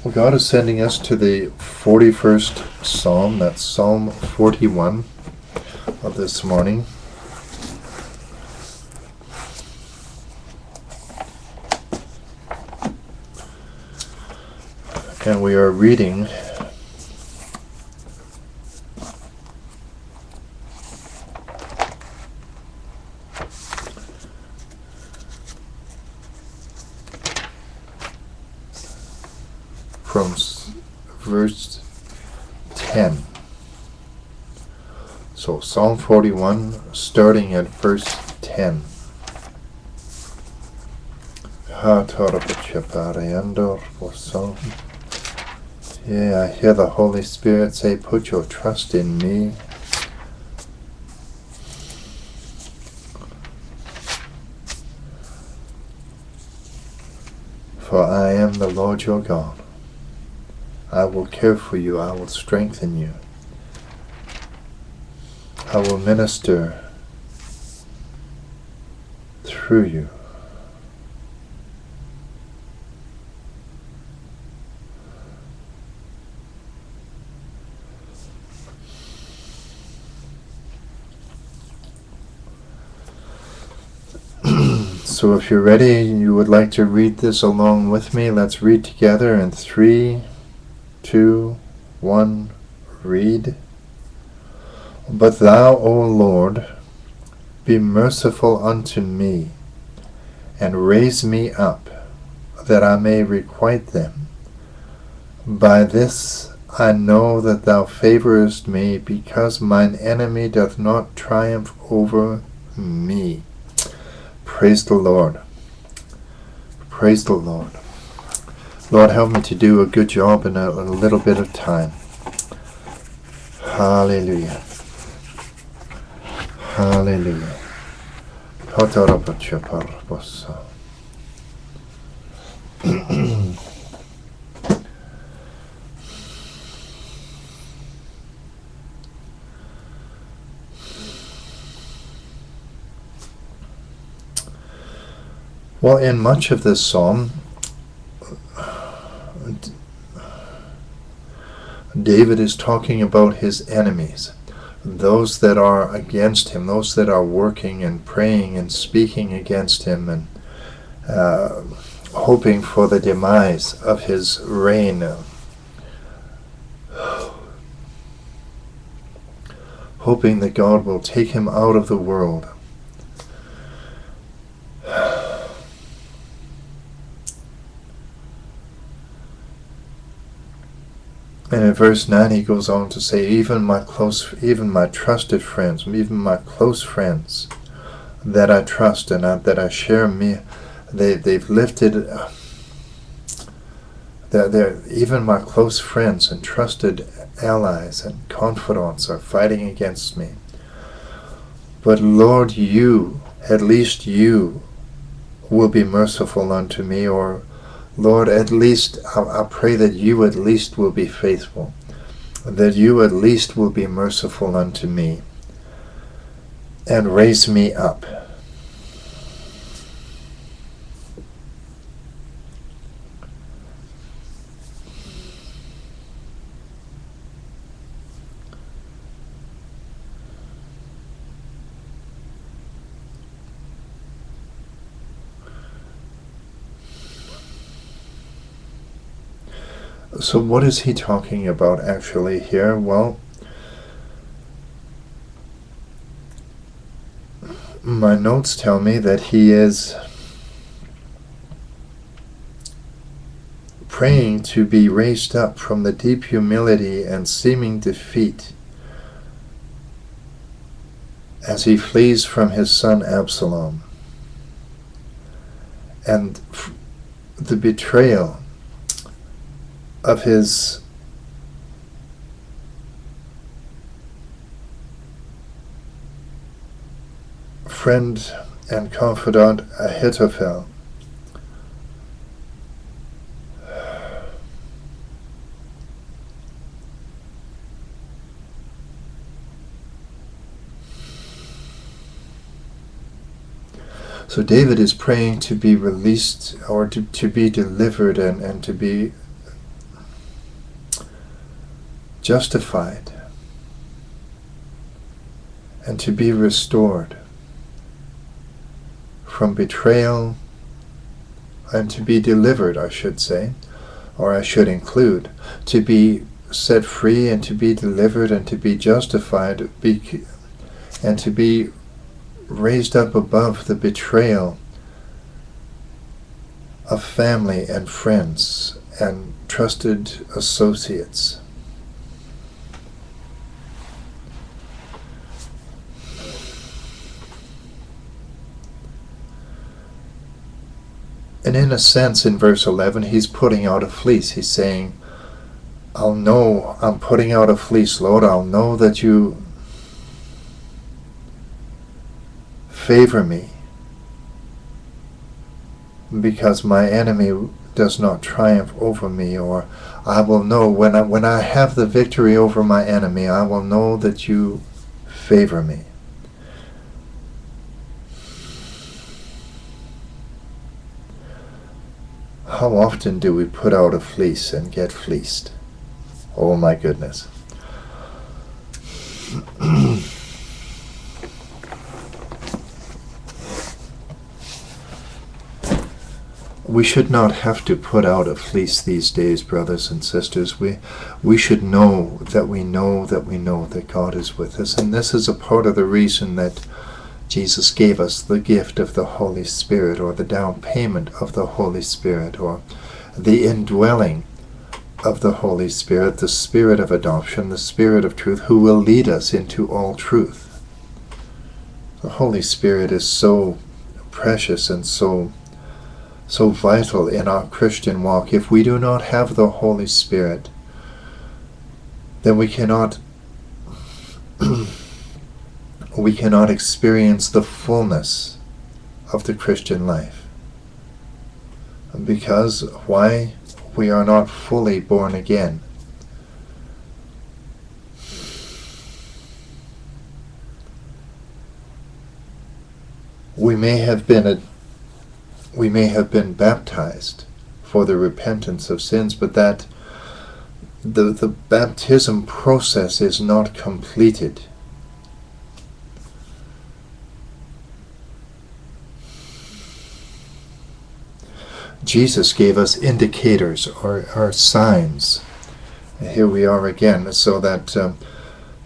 Well, God is sending us to the 41st Psalm. That's Psalm 41 of this morning. And we are reading from verse 10. So Psalm 41, starting at verse 10. Yeah, I hear the Holy Spirit say, put your trust in me. For I am the Lord your God. I will care for you, I will strengthen you. I will minister through you. So if you're ready and you would like to read this along with me, let's read together in 3, 2, 1, read. But thou, O Lord, be merciful unto me, and raise me up, that I may requite them. By this I know that thou favorest me, because mine enemy doth not triumph over me. Praise the Lord. Praise the Lord. Lord, help me to do a good job in a little bit of time. Hallelujah. Hallelujah. Well, in much of this psalm, David is talking about his enemies, those that are against him, those that are working and praying and speaking against him and hoping for the demise of his reign, hoping that God will take him out of the world. And in verse 9 he goes on to say, even my trusted friends, even my close friends that I trust and that I share me, they've lifted, even my close friends and trusted allies and confidants are fighting against me. But Lord, you, at least you, will be merciful unto me, or Lord, at least, I pray that you at least will be faithful, that you at least will be merciful unto me, and raise me up. So what is he talking about actually here? Well, my notes tell me that he is praying to be raised up from the deep humility and seeming defeat as he flees from his son Absalom, and the betrayal of his friend and confidant Ahithophel. So David is praying to be released, or to be delivered, and to be justified, and to be restored from betrayal, and to be delivered, I should say, or I should include, to be set free and to be delivered and to be justified and to be raised up above the betrayal of family and friends and trusted associates. And in a sense, in verse 11, he's putting out a fleece. He's saying, I'll know, I'm putting out a fleece, Lord. I'll know that you favor me, because my enemy does not triumph over me. Or I will know, when I have the victory over my enemy, I will know that you favor me. How often do we put out a fleece and get fleeced? Oh my goodness. We should not have to put out a fleece these days, brothers and sisters. We should know that we know that we know that God is with us. And this is a part of the reason that Jesus gave us the gift of the Holy Spirit, or the down payment of the Holy Spirit, or the indwelling of the Holy Spirit, the Spirit of adoption, the Spirit of truth, who will lead us into all truth. The Holy Spirit is so precious and so vital in our Christian walk. If we do not have the Holy Spirit, then we cannot experience the fullness of the Christian life. Because why? We are not fully born again. We may have been baptized for the repentance of sins, but that the baptism process is not completed. Jesus gave us indicators, or signs. Here we are again, so that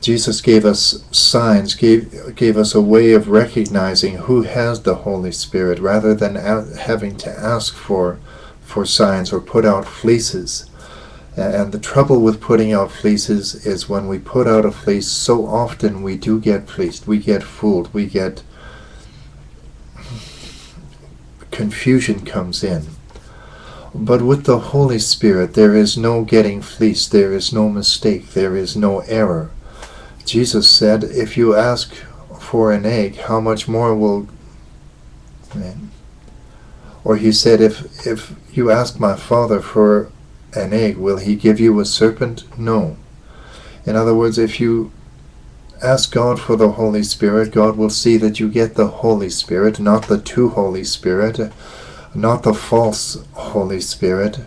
Jesus gave us signs, gave us a way of recognizing who has the Holy Spirit, rather than having to ask for signs or put out fleeces. And the trouble with putting out fleeces is when we put out a fleece, so often we do get fleeced, we get fooled, confusion comes in. But with the Holy Spirit, there is no getting fleeced, there is no mistake, there is no error. Jesus said, if you ask for an egg, how much more will... Or he said, if you ask my Father for an egg, will he give you a serpent? No. In other words, if you ask God for the Holy Spirit, God will see that you get the Holy Spirit, not the two Holy Spirit, not the false Holy Spirit.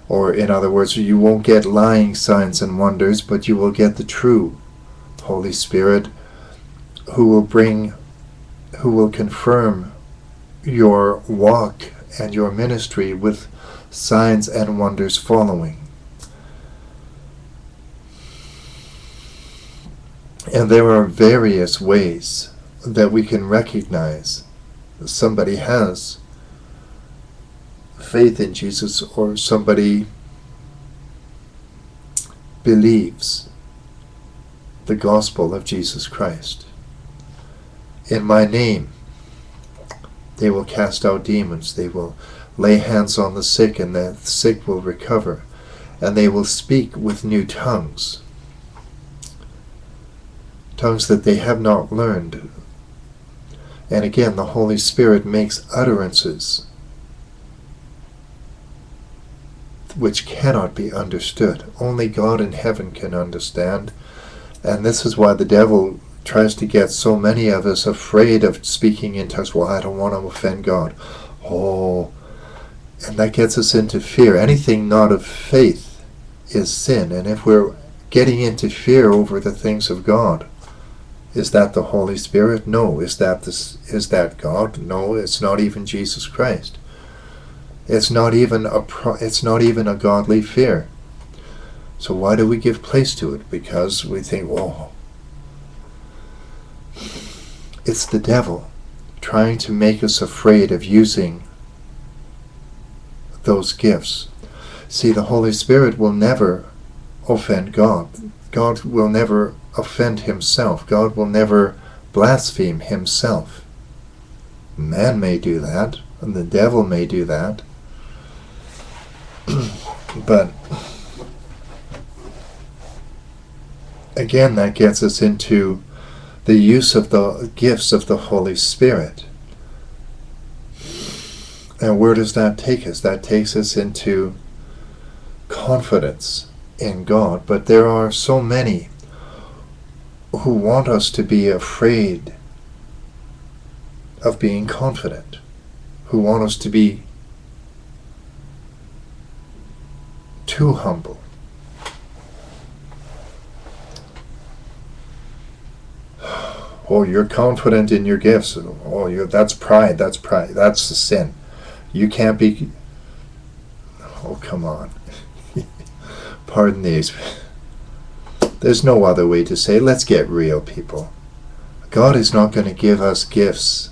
Or in other words, you won't get lying signs and wonders, but you will get the true Holy Spirit, who will confirm your walk and your ministry with signs and wonders following. And there are various ways that we can recognize somebody has faith in Jesus, or somebody believes the gospel of Jesus Christ. In my name, they will cast out demons, they will lay hands on the sick, and the sick will recover, and they will speak with new tongues, tongues that they have not learned. And again, the Holy Spirit makes utterances which cannot be understood. Only God in heaven can understand. And this is why the devil tries to get so many of us afraid of speaking in tongues. Well, I don't want to offend God. Oh, and that gets us into fear. Anything not of faith is sin. And if we're getting into fear over the things of God. Is that the Holy Spirit? No. Is that God? No, it's not even Jesus Christ. It's not even a godly fear. So why do we give place to it? Because we think, oh, it's the devil trying to make us afraid of using those gifts. See, the Holy Spirit will never offend God. God will never offend himself. God will never blaspheme himself. Man may do that, and the devil may do that. But again, that gets us into the use of the gifts of the Holy Spirit. And where does that take us? That takes us into confidence in God. But there are so many who want us to be afraid of being confident, who want us to be too humble. Oh, you're confident in your gifts. Oh, that's pride. That's pride. That's the sin. You can't be. Oh, come on. Pardon these. There's no other way to say it. Let's get real, people. God is not going to give us gifts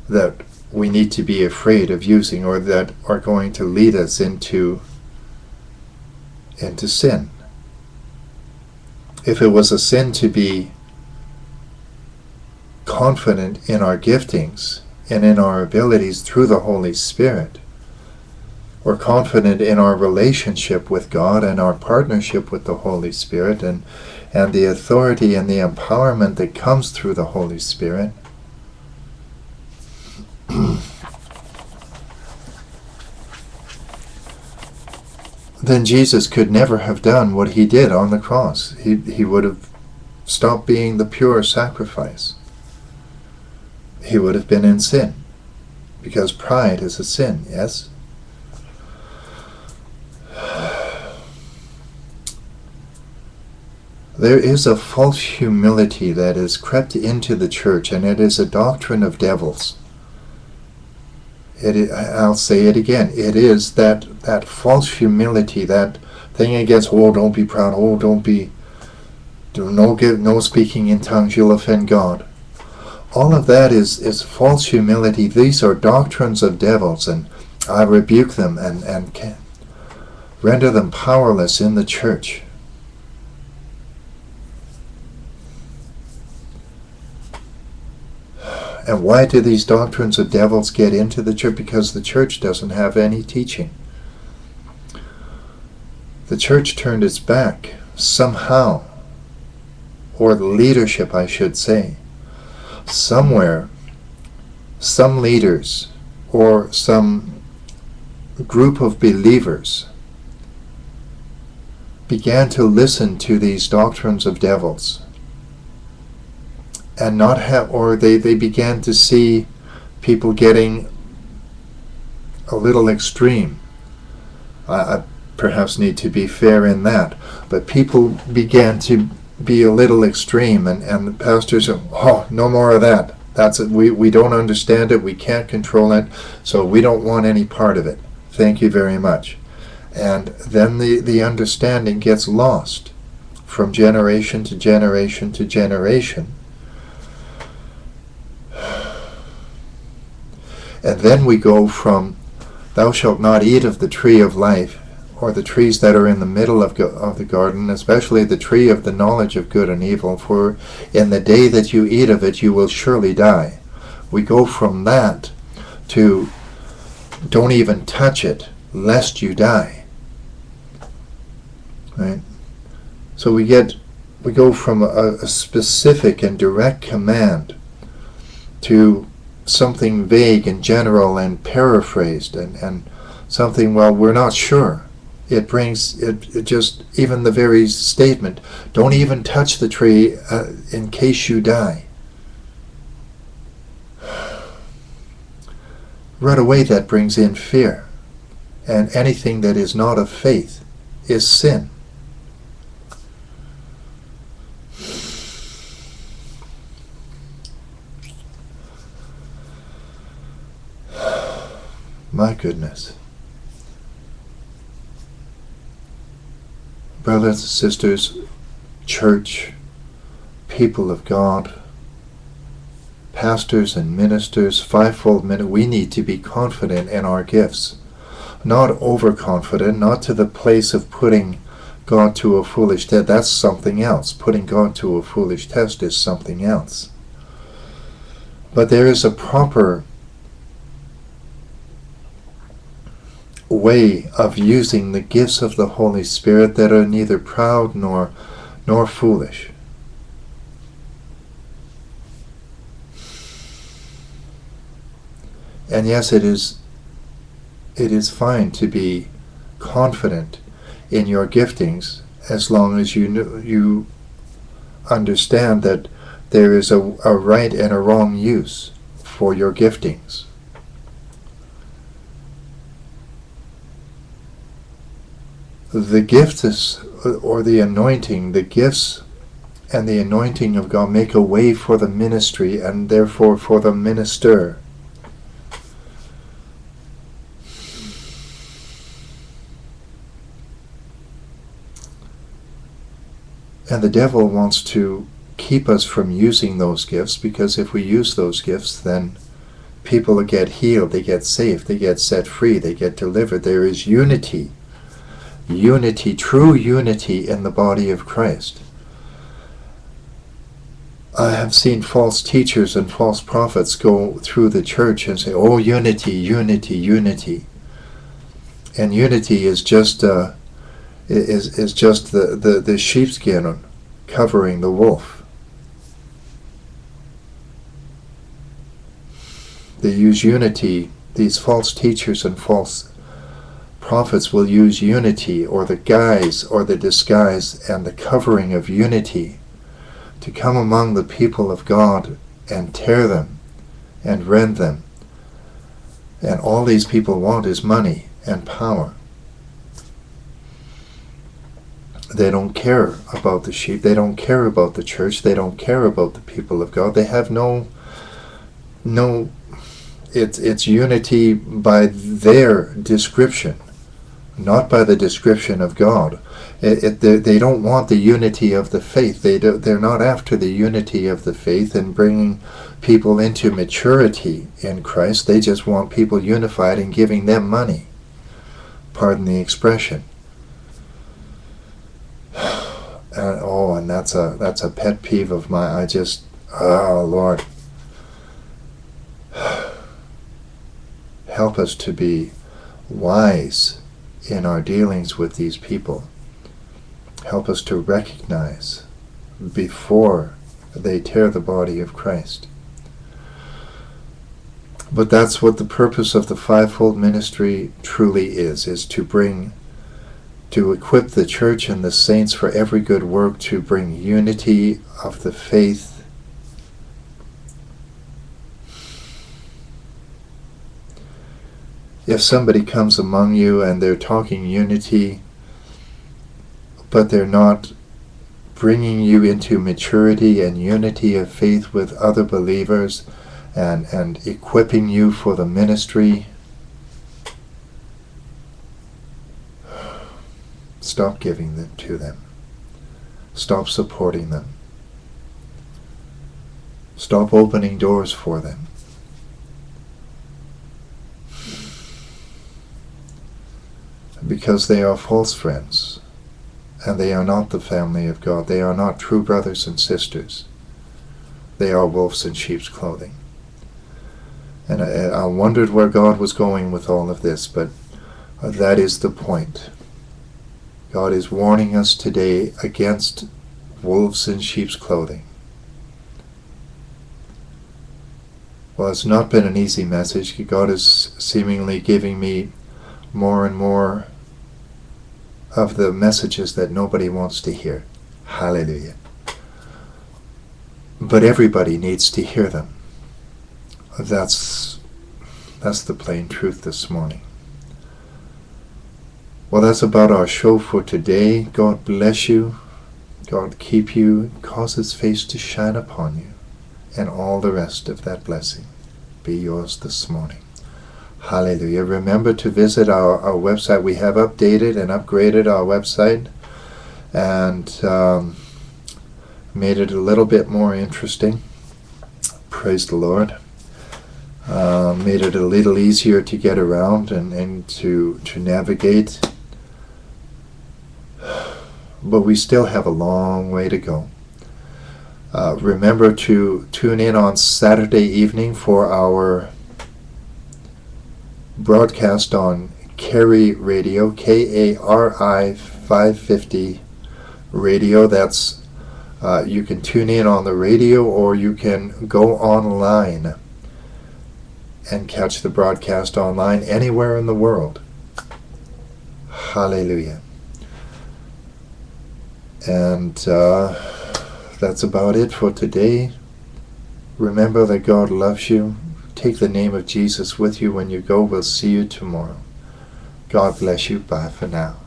that we need to be afraid of using, or that are going to lead us into sin. If it was a sin to be confident in our giftings and in our abilities through the Holy Spirit, or confident in our relationship with God and our partnership with the Holy Spirit, and the authority and the empowerment that comes through the Holy Spirit, then Jesus could never have done what he did on the cross. He would have stopped being the pure sacrifice. He would have been in sin, because pride is a sin, yes? There is a false humility that has crept into the church, and it is a doctrine of devils. I'll say it again. It is that false humility, that thing against, oh, don't be proud, oh, no speaking in tongues, you'll offend God. All of that is false humility. These are doctrines of devils, and I rebuke them and can render them powerless in the church. And why do these doctrines of devils get into the church? Because the church doesn't have any teaching. The church turned its back somehow, or the leadership, I should say. Somewhere, some leaders or some group of believers began to listen to these doctrines of devils, and not have, or they began to see people getting a little extreme. I perhaps need to be fair in that, but people began to be a little extreme, and the pastors said, oh, no more of that. That's it. We don't understand it. We can't control it, so we don't want any part of it. Thank you very much. And then the understanding gets lost from generation to generation to generation. And then we go from, thou shalt not eat of the tree of life, or the trees that are in the middle of the garden, especially the tree of the knowledge of good and evil, for in the day that you eat of it you will surely die. We go from that to, don't even touch it, lest you die. Right? So we go from a specific and direct command to something vague and general and paraphrased, and something, well, we're not sure. It brings, it just, even the very statement, don't even touch the tree in case you die. Right away that brings in fear. And anything that is not of faith is sin. My goodness. Brothers and sisters, church, people of God, pastors and ministers, fivefold ministers, we need to be confident in our gifts. Not overconfident, not to the place of putting God to a foolish test. That's something else. Putting God to a foolish test is something else. But there is a proper way of using the gifts of the Holy Spirit that are neither proud nor foolish. And yes, it is fine to be confident in your giftings as long as you understand that there is a right and a wrong use for your giftings. The gifts or the anointing, the gifts and the anointing of God make a way for the ministry and therefore for the minister. And the devil wants to keep us from using those gifts, because if we use those gifts, then people get healed, they get saved, they get set free, they get delivered. There is unity, true unity in the body of Christ. I have seen false teachers and false prophets go through the church and say, oh, unity, unity, unity. And unity is just the sheepskin covering the wolf. They use unity. These false teachers and false prophets will use unity, or the guise or the disguise and the covering of unity, to come among the people of God and tear them and rend them. And all these people want is money and power. They don't care about the sheep. They don't care about the church. They don't care about the people of God. They have it's unity by their description, not by the description of God. They don't want the unity of the faith. They're not after the unity of the faith and bringing people into maturity in Christ. They just want people unified and giving them money. Pardon the expression. And that's a pet peeve of mine. Lord, help us to be wise in our dealings with these people. Help us to recognize before they tear the body of Christ. But that's what the purpose of the fivefold ministry truly is to equip the church and the saints for every good work, to bring unity of the faith, if somebody comes among you and they're talking unity, but they're not bringing you into maturity and unity of faith with other believers and equipping you for the ministry, stop giving them to them. Stop supporting them. Stop opening doors for them. Because they are false friends, and they are not the family of God. They are not true brothers and sisters. They are wolves in sheep's clothing. And I wondered where God was going with all of this, but that is the point. God is warning us today against wolves in sheep's clothing. Well, it's not been an easy message. God is seemingly giving me more and more of the messages that nobody wants to hear. Hallelujah. But everybody needs to hear them. That's the plain truth this morning. Well, that's about our show for today. God bless you. God keep you. Cause His face to shine upon you. And all the rest of that blessing be yours this morning. Hallelujah. Remember to visit our website. We have updated and upgraded our website and made it a little bit more interesting. Praise the Lord. Made it a little easier to get around and to navigate. But we still have a long way to go. Remember to tune in on Saturday evening for our broadcast on Kari Radio, Kari 550 Radio. That's you can tune in on the radio, or you can go online and catch the broadcast online anywhere in the world. Hallelujah. And that's about it for today. Remember that God loves you. Take the name of Jesus with you when you go. We'll see you tomorrow. God bless you. Bye for now.